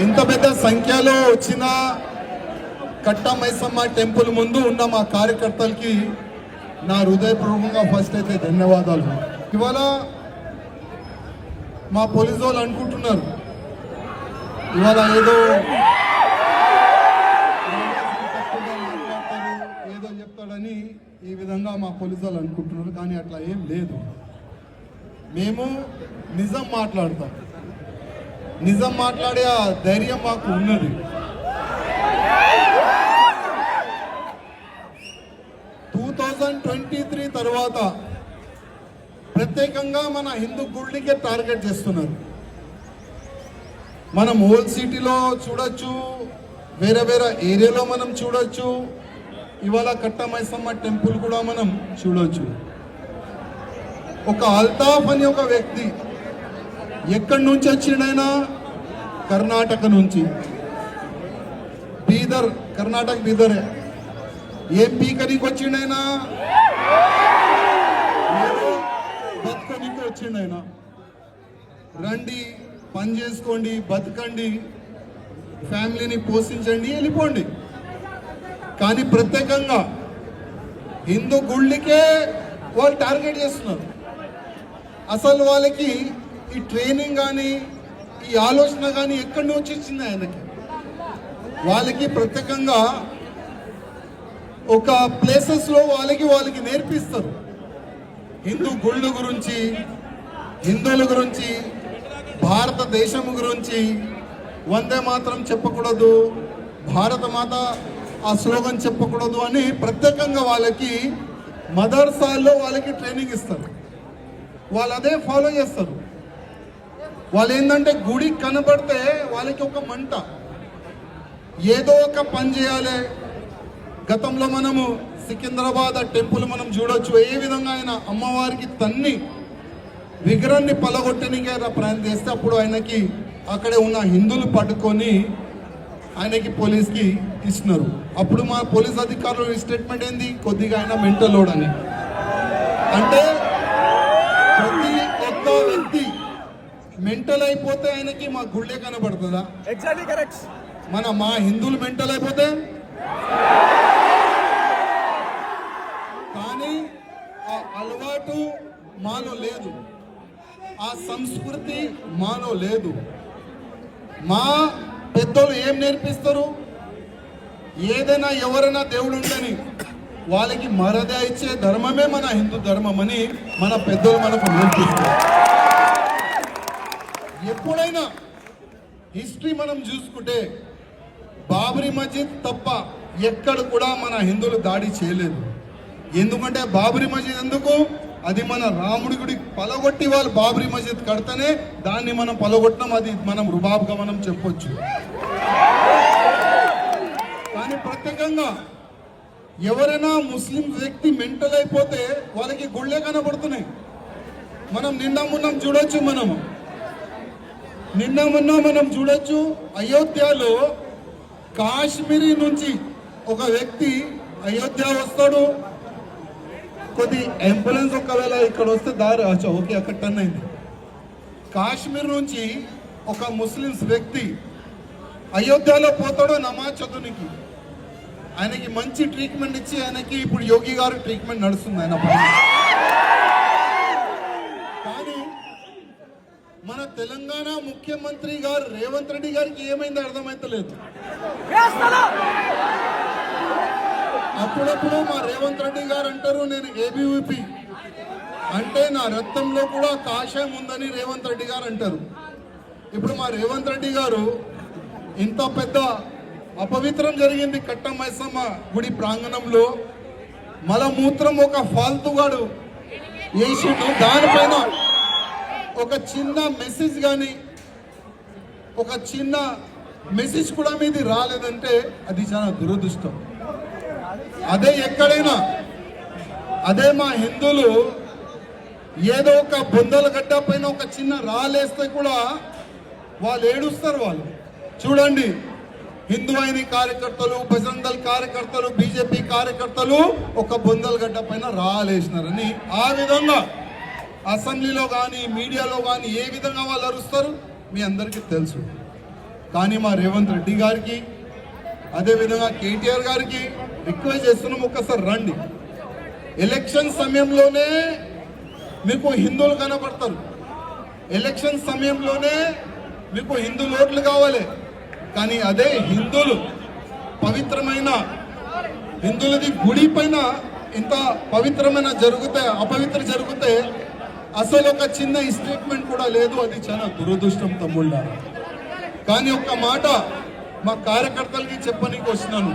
ఇంత పెద్ద సంఖ్యలో వచ్చిన కట్టా మైసమ్మ టెంపుల్ ముందు ఉన్న మా కార్యకర్తలకి నా హృదయపూర్వకంగా ఫస్ట్ అయితే ధన్యవాదాలు. ఇవాళ మా పోలీసు వాళ్ళు అనుకుంటున్నారు ఇవాళ ఏదో చెప్తాడని ఈ విధంగా మా పోలీసు వాళ్ళు అనుకుంటున్నారు. కానీ అట్లా ఏం లేదు. మేము నిజం మాట్లాడతాం. నిజం మాట్లాడే ఆ ధైర్యం మాకు ఉన్నది. 2023 తర్వాత ప్రత్యేకంగా మన హిందూ గుళ్ళకే టార్గెట్ చేస్తున్నారు. మనం ఓల్డ్ సిటీలో చూడొచ్చు, వేరే వేరే ఏరియాలో మనం చూడొచ్చు. ఇవాళ కట్టా మైసమ్మ టెంపుల్ కూడా మనం చూడొచ్చు. ఒక అల్తాఫ్ అని ఒక వ్యక్తి ఎక్కడి నుంచి వచ్చిండైనా కర్ణాటక నుంచి, బీదర్, కర్ణాటక బీదరే. ఏం పీకనికి వచ్చిండైనా బతుకనికి వచ్చిండైనా. రండి, పని చేసుకోండి, బతకండి, ఫ్యామిలీని పోషించండి, వెళ్ళిపోండి. కానీ ప్రత్యేకంగా హిందూ గుళ్ళకే వాళ్ళు టార్గెట్ చేస్తున్నారు. అసలు వాళ్ళకి ఈ ట్రైనింగ్ కానీ ఈ ఆలోచన కానీ ఎక్కడి నుంచి వచ్చింది ఆయనకి? వాళ్ళకి ప్రత్యేకంగా ఒక ప్లేసెస్లో వాళ్ళకి నేర్పిస్తారు హిందూ గుళ్ళ గురించి, హిందువుల గురించి, భారతదేశం గురించి. వందే మాత్రం చెప్పకూడదు, భారత మాత ఆ స్లోగన్ చెప్పకూడదు అని ప్రత్యేకంగా వాళ్ళకి మదర్సాల్లో వాళ్ళకి ట్రైనింగ్ ఇస్తారు. వాళ్ళు అదే ఫాలో చేస్తారు. వాళ్ళు ఏంటంటే గుడి కనబడితే వాళ్ళకి ఒక మంట, ఏదో ఒక పని చేయాలి. గతంలో మనము సికింద్రాబాద్ టెంపుల్ మనం చూడొచ్చు. ఏ విధంగా ఆయన అమ్మవారికి తన్ని విగ్రహాన్ని పలగొట్టడానికి ప్రయత్నం చేస్తే అప్పుడు ఆయనకి అక్కడే ఉన్న హిందువులు పట్టుకొని ఆయనకి పోలీస్కి ఇస్తున్నారు. అప్పుడు మా పోలీస్ అధికారులు స్టేట్మెంట్ ఏంది? కొద్దిగా ఆయన మెంటల్ లోడ్ అని. అంటే ప్రతి ఒక్క వ్యక్తి మెంటల్ అయిపోతే ఆయనకి మా గుళ్ళే కనబడుతుందా? Exactly correct. మా హిందువులు మెంటల్ అయిపోతే, కానీ ఆ అలవాటు మాలో లేదు, ఆ సంస్కృతి మాలో లేదు. మా పెద్దోళ్ళు ఏం నేర్పిస్తారు? ఏదైనా ఎవరైనా దేవుడు ఉండని వాళ్ళకి మర్యాద ఇచ్చే ధర్మమే మన హిందూ ధర్మం అని మన పెద్దోళ్ళు మనకు నేర్పిస్తారు. ఎప్పుడైనా హిస్టరీ మనం చూసుకుంటే బాబ్రీ మస్జిద్ తప్ప ఎక్కడ కూడా మన హిందువులు దాడి చేయలేదు. ఎందుకంటే బాబ్రీ మస్జిద్ ఎందుకు? అది మన రాముడి గుడి పలగొట్టి వాళ్ళు బాబ్రీ మస్జిద్ కడితేనే దాన్ని మనం పలగొట్టినాం. అది మనం రుబాబ్గా మనం చెప్పొచ్చు. కానీ ప్రత్యేకంగా ఎవరైనా ముస్లిం వ్యక్తి మెంటల్ అయిపోతే వాళ్ళకి గుళ్ళే కనబడుతున్నాయి. మనం నిన్న మొన్న మనం చూడొచ్చు. అయోధ్యలో కాశ్మీరీ నుంచి ఒక వ్యక్తి అయోధ్య వస్తాడు. కొద్ది అంబులెన్స్ ఒకవేళ ఇక్కడ వస్తే దారి ఓకే అక్కడ టర్న్ అయింది. కాశ్మీర్ నుంచి ఒక ముస్లిమ్స్ వ్యక్తి అయోధ్యలో పోతాడు నమాజ్ చదువునికి. ఆయనకి మంచి ట్రీట్మెంట్ ఇచ్చి ఆయనకి ఇప్పుడు యోగి గారు ట్రీట్మెంట్ నడుస్తుంది ఆయన పైన. కానీ మన తెలంగాణ ముఖ్యమంత్రి గారు రేవంత్ రెడ్డి గారికి ఏమైందో అర్థమైతలేదు. అప్పుడప్పుడు మా రేవంత్ రెడ్డి గారు అంటారు నేను ఏబీవీపీ అంటే నా రక్తంలో కూడా కాషాయం ఉందని రేవంత్ రెడ్డి గారు అంటారు. ఇప్పుడు మా రేవంత్ రెడ్డి గారు ఇంత పెద్ద అపవిత్రం జరిగింది కట్టా మైసమ్మ గుడి ప్రాంగణంలో. మలమూత్రం ఒక ఫాల్తుగాడు వేసిండు. దానిపైన ఒక చిన్న మెసేజ్ కానీ ఒక చిన్న మెసేజ్ కూడా మీది రాలేదంటే అది చాలా దురదృష్టం. అదే ఎక్కడైనా అదే మా హిందువులు ఏదో ఒక బొందల గడ్డ పైన ఒక చిన్న రాలేస్తే కూడా వాళ్ళు ఏడుస్తారు. వాళ్ళు చూడండి, హిందూ ఐని కార్యకర్తలు, బజరంగ్ దళ్ కార్యకర్తలు, బీజేపీ కార్యకర్తలు ఒక బొందల గడ్డ పైన రాలేసినారని ఆ విధంగా అసెంబ్లీలో కానీ మీడియాలో కానీ ఏ విధంగా వాళ్ళు అరుస్తారు మీ అందరికీ తెలుసు. కానీ మా రేవంత్ రెడ్డి గారికి అదేవిధంగా కేటీఆర్ గారికి రిక్వెస్ట్ చేస్తున్నాం, ఒక్కసారి రండి. ఎలక్షన్ సమయంలోనే మీకు హిందువులు కనపడతారు, ఎలక్షన్ సమయంలోనే మీకు హిందూ ఓట్లు కావాలి. కానీ అదే హిందువులు పవిత్రమైన హిందువులది గుడి పైన ఇంత పవిత్రమైన జరిగితే అపవిత్ర జరిగితే అసలు ఒక చిన్న స్టేట్మెంట్ కూడా లేదు. అది చాలా దురదృష్టం తమ్ముళ్ళ. కానీ ఒక్క మాట మా కార్యకర్తలకి చెప్పనీకి వచ్చినాను.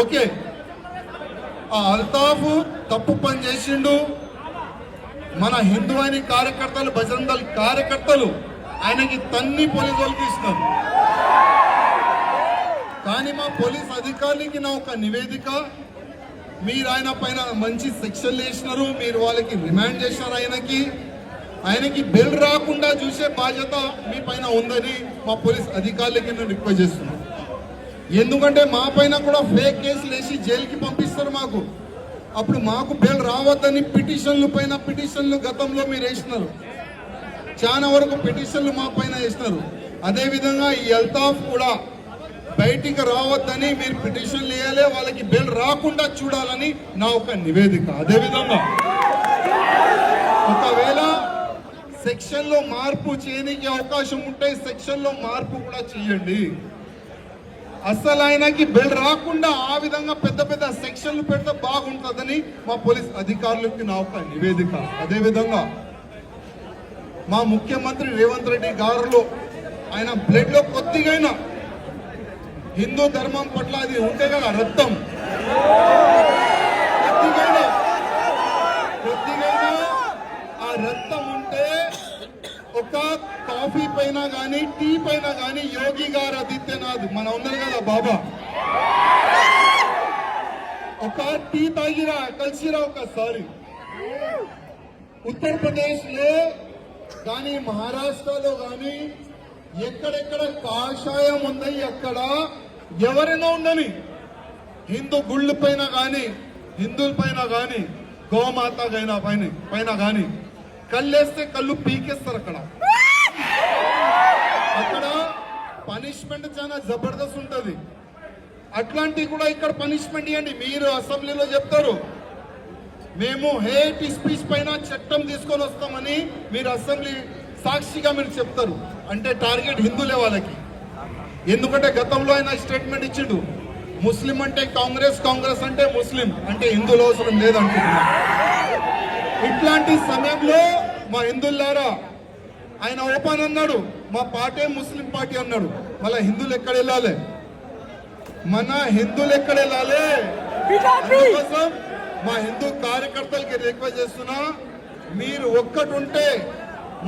ఓకే, ఆ అల్తాఫ్ తప్పు పని చేసిండు, మన హిందూ అని కార్యకర్తలు బజరంగ దళ్ కార్యకర్తలు ఆయనకి తన్ని పోలీసు వాళ్ళకి ఇస్తున్నారు. కానీ మా పోలీస్ అధికారులకి నా ఒక నివేదిక, మీరు ఆయన పైన మంచి సెక్షన్లు వేసినారు, మీరు వాళ్ళకి రిమాండ్ చేసినారు, ఆయనకి బెయిల్ రాకుండా చూసే బాధ్యత మీ పైన ఉందని మా పోలీస్ అధికారులకి నేను రిక్వెస్ట్ చేస్తున్నాను. ఎందుకంటే మా పైన కూడా ఫేక్ కేసులు వేసి జైలుకి పంపిస్తారు మాకు. అప్పుడు మాకు బెయిల్ రావద్దని పిటిషన్లు గతంలో మీరు వేసినారు, చాలా వరకు పిటిషన్లు మా పైన వేసినారు. అదేవిధంగా ఈ అల్తాఫ్ కూడా బయటికి రావద్దని మీరు పిటిషన్లు వేయాలి, వాళ్ళకి బెయిల్ రాకుండా చూడాలని నా ఒక నివేదిక. అదేవిధంగా ఒకవేళ సెక్షన్ లో మార్పు చేయడానికి అవకాశం ఉంటే సెక్షన్ లో మార్పు కూడా చేయండి. అసలు ఆయనకి బెయిల్ రాకుండా ఆ విధంగా పెద్ద పెద్ద సెక్షన్లు పెడితే బాగుంటుందని మా పోలీస్ అధికారులకి నా ఒక నివేదిక. అదేవిధంగా మా ముఖ్యమంత్రి రేవంత్ రెడ్డి గారిలో ఆయన బ్లడ్ లో కొద్దిగైనా హిందూ ధర్మం పట్ల అది ఉంటే కదా రక్తం, కొద్దిగైనా ఆ రక్తం ఉంటే ఒక కాఫీ పైన గానీ టీ పైన గానీ యోగి గారు ఆదిత్యనాథ్ మన ఉన్నారు కదా బాబా, ఒక టీ తాగిరా కలిసిరా ఒకసారి. ఉత్తరప్రదేశ్ లో కానీ మహారాష్ట్రలో కానీ ఎక్కడెక్కడ కాషాయం ఉంది, అక్కడ ఎవరైనా ఉండని హిందూ గుళ్ళ పైన కానీ హిందువుల పైన కానీ గోమాత పైన కానీ కళ్ళేస్తే కళ్ళు పీకేస్తారు. అక్కడ పనిష్మెంట్ చాలా జబర్దస్త్ ఉంటది. అట్లాంటివి కూడా ఇక్కడ పనిష్మెంట్ ఇవ్వండి. మీరు అసెంబ్లీలో చెప్తారు మేము హేట్ స్పీచ్ పైన చట్టం తీసుకొని వస్తామని, మీరు అసెంబ్లీ సాక్షిగా మీరు చెప్తారు. అంటే టార్గెట్ హిందువులే వాళ్ళకి. ఎందుకంటే గతంలో ఆయన స్టేట్మెంట్ ఇచ్చిండు, ముస్లిం అంటే కాంగ్రెస్, కాంగ్రెస్ అంటే ముస్లిం, అంటే హిందువులు అవసరం లేదంటున్నారు. ఇట్లాంటి సమయంలో మా హిందువులారా ఆయన ఓపెన్ అన్నాడు, మా పార్టీ ముస్లిం పార్టీ అన్నాడు. మళ్ళా హిందువులు ఎక్కడ వెళ్ళాలి, మన హిందువులు ఎక్కడ వెళ్ళాలి? అందుకోసం మా హిందూ కార్యకర్తలకి రిక్వెస్ట్ చేస్తున్నా, మీరు ఒక్కటి ఉంటే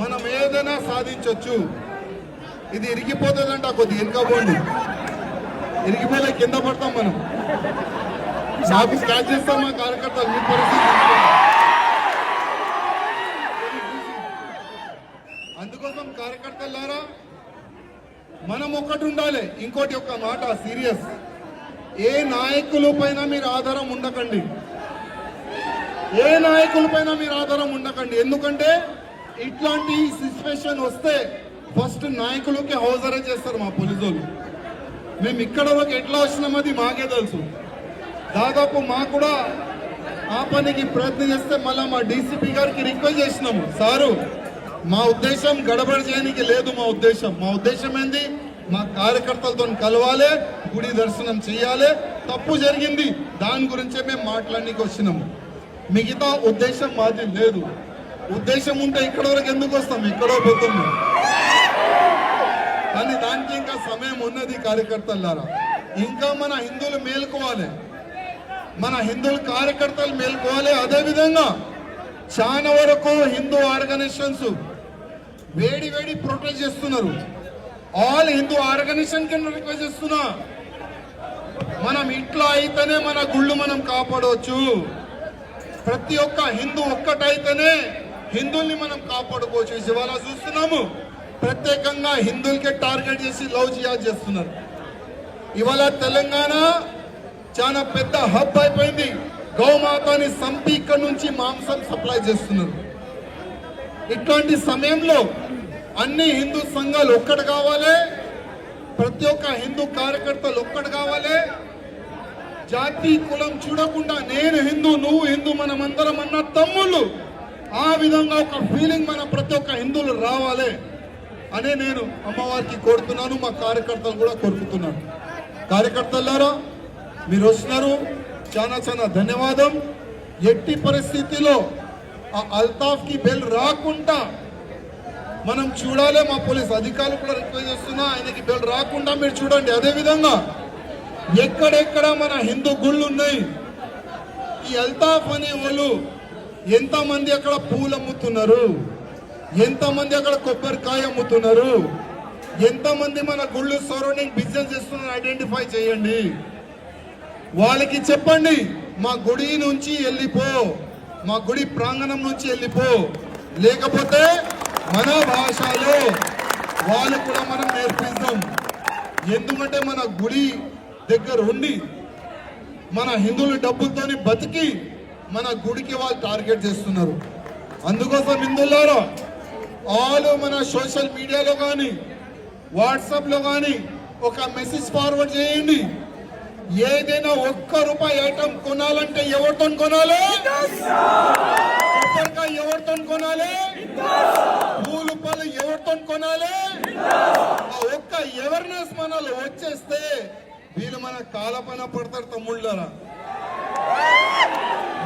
మనం ఏదైనా సాధించవచ్చు. ఇది ఇరిగిపోతుందంట, కొద్దిగా ఇరకపోండి, ఇరిగిపోతే కింద పడతాం మనం. నాకు స్టార్ట్ చేస్తాం మా కార్యకర్తలు. మీ పరిస్థితి అందుకోసం కార్యకర్తలారా మనం ఒక్కటి ఉండాలి. ఇంకోటి ఒక మాట సీరియస్, ఏ నాయకుల పైన మీరు ఆధారం ఉండకండి, ఏ నాయకుల పైన మీరు ఆధారం ఉండకండి. ఎందుకంటే ఇట్లాంటి సిచ్యువేషన్ వస్తే ఫస్ట్ నాయకులకి హౌస్ అరెస్ట్ చేస్తారు మా పోలీసులు. మేము ఇక్కడ వరకు ఎట్లా వచ్చినామది మాకే తెలుసు. దాదాపు మాకు కూడా ఆ పనికి ప్రయత్నం చేస్తే మళ్ళీ మా డీసీపీ గారికి రిక్వెస్ట్ చేసినాము, సారు మా ఉద్దేశం గడబడి చేయడానికి లేదు. మా ఉద్దేశం ఏంది, మా కార్యకర్తలతో కలవాలి, గుడి దర్శనం చేయాలి. తప్పు జరిగింది, దాని గురించే మేము మాట్లాడడానికి వచ్చినాము. మిగతా ఉద్దేశం మాది లేదు. ఉద్దేశం ఉంటే ఇక్కడ వరకు ఎందుకు వస్తాం, ఎక్కడో పోతుంది. కానీ దానికి ఇంకా సమయం ఉన్నది కార్యకర్తలారా. ఇంకా మన హిందువులు మేల్కోవాలి, మన హిందువుల కార్యకర్తలు మేల్కోవాలి. అదేవిధంగా చాలా వరకు హిందూ ఆర్గనైజేషన్స్ వేడి ప్రొటెస్ట్ చేస్తున్నారు. ఆల్ హిందూ ఆర్గనైజేషన్ కింద రిక్వెస్ట్ చేస్తున్నా, మనం ఇట్లా అయితేనే మన గుళ్ళు మనం కాపాడవచ్చు. ప్రతి ఒక్క హిందూ ఒక్కటైతేనే హిందువుల్ని మనం కాపాడుకోవచ్చు. ఇవాళ చూస్తున్నాము ప్రత్యేకంగా హిందువులకే టార్గెట్ చేసి లవ్ జిహాద్ చేస్తున్నారు. ఇవాళ తెలంగాణ చాలా పెద్ద హబ్ అయిపోయింది. గోమాతని సంపి ఇక్కడ నుంచి మాంసం సప్లై చేస్తున్నారు. ఇట్లాంటి సమయంలో అన్ని హిందూ సంఘాలు ఒక్కటి కావాలి, ప్రతి ఒక్క హిందూ కార్యకర్తలు ఒక్కటి కావాలి. జాతి కులం చూడకుండా నేను హిందూ నువ్వు హిందూ మనమందరం అన్న తమ్ముళ్ళు, ఆ విధంగా ఒక ఫీలింగ్ మన ప్రతి ఒక్క హిందువులు రావాలి అనే నేను అమ్మవారికి కోరుతున్నాను. మా కార్యకర్తలు కూడా కోరుకుతున్నాను. కార్యకర్తలారా మీరు వస్తున్నారు, చాలా చాలా ధన్యవాదం. ఎట్టి పరిస్థితిలో ఆ అల్తాఫ్ కి బెల్ రాకుండా మనం చూడాలి. మా పోలీస్ అధికారులు కూడా రిక్వెస్ట్ చేస్తున్నా, ఆయనకి బెల్ రాకుండా మీరు చూడండి. అదే విధంగా ఎక్కడెక్కడ మన హిందూ గుళ్ళు ఉన్నాయి, ఈ అల్తాఫ్ అనే వాళ్ళు ఎంతమంది అక్కడ పూలు అమ్ముతున్నారు, ఎంతమంది అక్కడ కొబ్బరికాయ అమ్ముతున్నారు, ఎంతమంది మన గుళ్ళు సరౌండింగ్ బిజినెస్ చేస్తున్నారు ఐడెంటిఫై చేయండి. వాళ్ళకి చెప్పండి మా గుడి నుంచి వెళ్ళిపో, మా గుడి ప్రాంగణం నుంచి వెళ్ళిపో, లేకపోతే మన భాషలో వాళ్ళు కూడా మనం నేర్పిస్తాం. ఎందుకంటే మన గుడి దగ్గర ఉండి మన హిందువుల డబ్బులతోని బతికి మన గుడికి వాళ్ళు టార్గెట్ చేస్తున్నారు. అందుకోసం హిందువులారా ఆల్ మన సోషల్ మీడియాలో కానీ వాట్సాప్లో కానీ ఒక మెసేజ్ ఫార్వర్డ్ చేయండి. ఏదైనా ₹1 ఐటమ్ కొనాలంటే ఎవరితో కొనాలి? కొబ్బరికాయ ఎవరితో కొనాలి? పూలు పళ్ళు ఎవరితో కొనాలి? ఆ ఒక్క అవేర్నెస్ మనలో వచ్చేస్తే వీళ్ళు మన కాలపైన పడతారు. తమ్ముళ్ళారా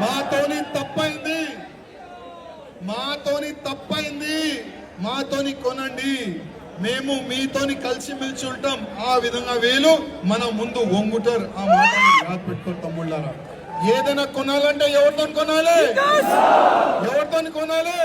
మాతోని తప్పైంది, మాతోని కొనండి, మేము మీతోని కలిసి మెలిసి ఉంటాం. ఆ విధంగా వీళ్ళు మన ముందు వంగుతారు. ఆ మాటని యాద్ పెట్టుకోరు తమ్ముళ్ళారా. ఏదైనా కొనాలంటే ఎవరితో కొనాలి? ఎవరితో కొనాలి?